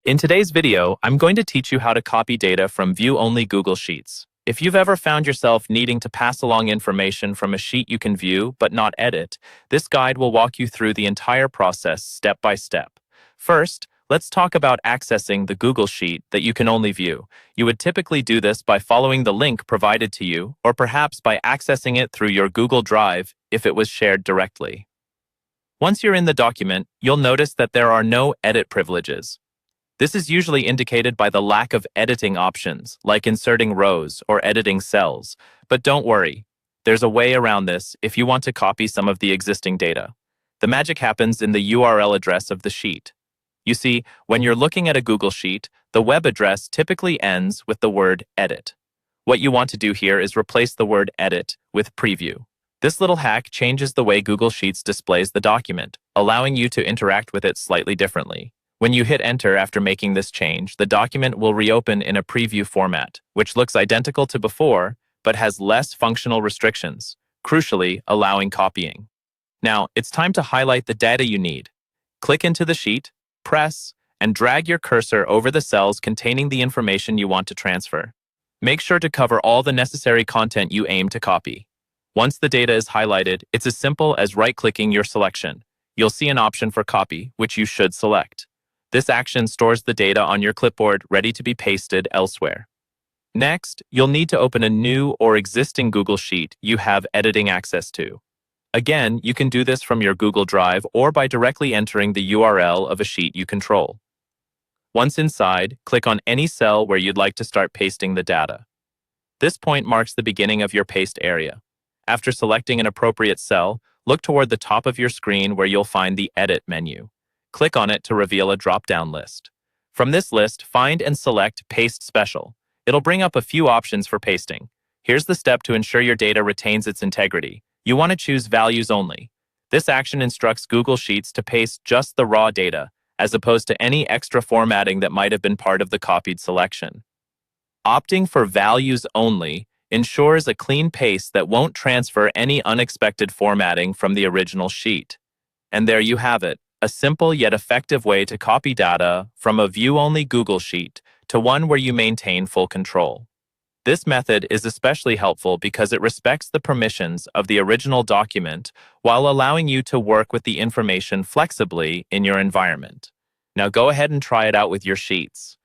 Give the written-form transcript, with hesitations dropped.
In today's video, I'm going to teach you how to copy data from view-only Google Sheets. If you've ever found yourself needing to pass along information from a sheet you can view but not edit, this guide will walk you through the entire process step by step. First, let's talk about accessing the Google Sheet that you can only view. You would typically do this by following the link provided to you, or perhaps by accessing it through your Google Drive if it was shared directly. Once you're in the document, you'll notice that there are no edit privileges. This is usually indicated by the lack of editing options, like inserting rows or editing cells. But don't worry, there's a way around this if you want to copy some of the existing data. The magic happens in the URL address of the sheet. You see, when you're looking at a Google Sheet, the web address typically ends with the word edit. What you want to do here is replace the word edit with preview. This little hack changes the way Google Sheets displays the document, allowing you to interact with it slightly differently. When you hit enter after making this change, the document will reopen in a preview format, which looks identical to before, but has less functional restrictions, crucially allowing copying. Now, it's time to highlight the data you need. Click into the sheet, press, and drag your cursor over the cells containing the information you want to transfer. Make sure to cover all the necessary content you aim to copy. Once the data is highlighted, it's as simple as right-clicking your selection. You'll see an option for copy, which you should select. This action stores the data on your clipboard ready to be pasted elsewhere. Next, you'll need to open a new or existing Google Sheet you have editing access to. Again, you can do this from your Google Drive or by directly entering the URL of a sheet you control. Once inside, click on any cell where you'd like to start pasting the data. This point marks the beginning of your paste area. After selecting an appropriate cell, look toward the top of your screen where you'll find the Edit menu. Click on it to reveal a drop-down list. From this list, find and select Paste Special. It'll bring up a few options for pasting. Here's the step to ensure your data retains its integrity. You want to choose Values Only. This action instructs Google Sheets to paste just the raw data, as opposed to any extra formatting that might have been part of the copied selection. Opting for Values Only ensures a clean paste that won't transfer any unexpected formatting from the original sheet. And there you have it. A simple yet effective way to copy data from a view-only Google Sheet to one where you maintain full control. This method is especially helpful because it respects the permissions of the original document while allowing you to work with the information flexibly in your environment. Now go ahead and try it out with your sheets.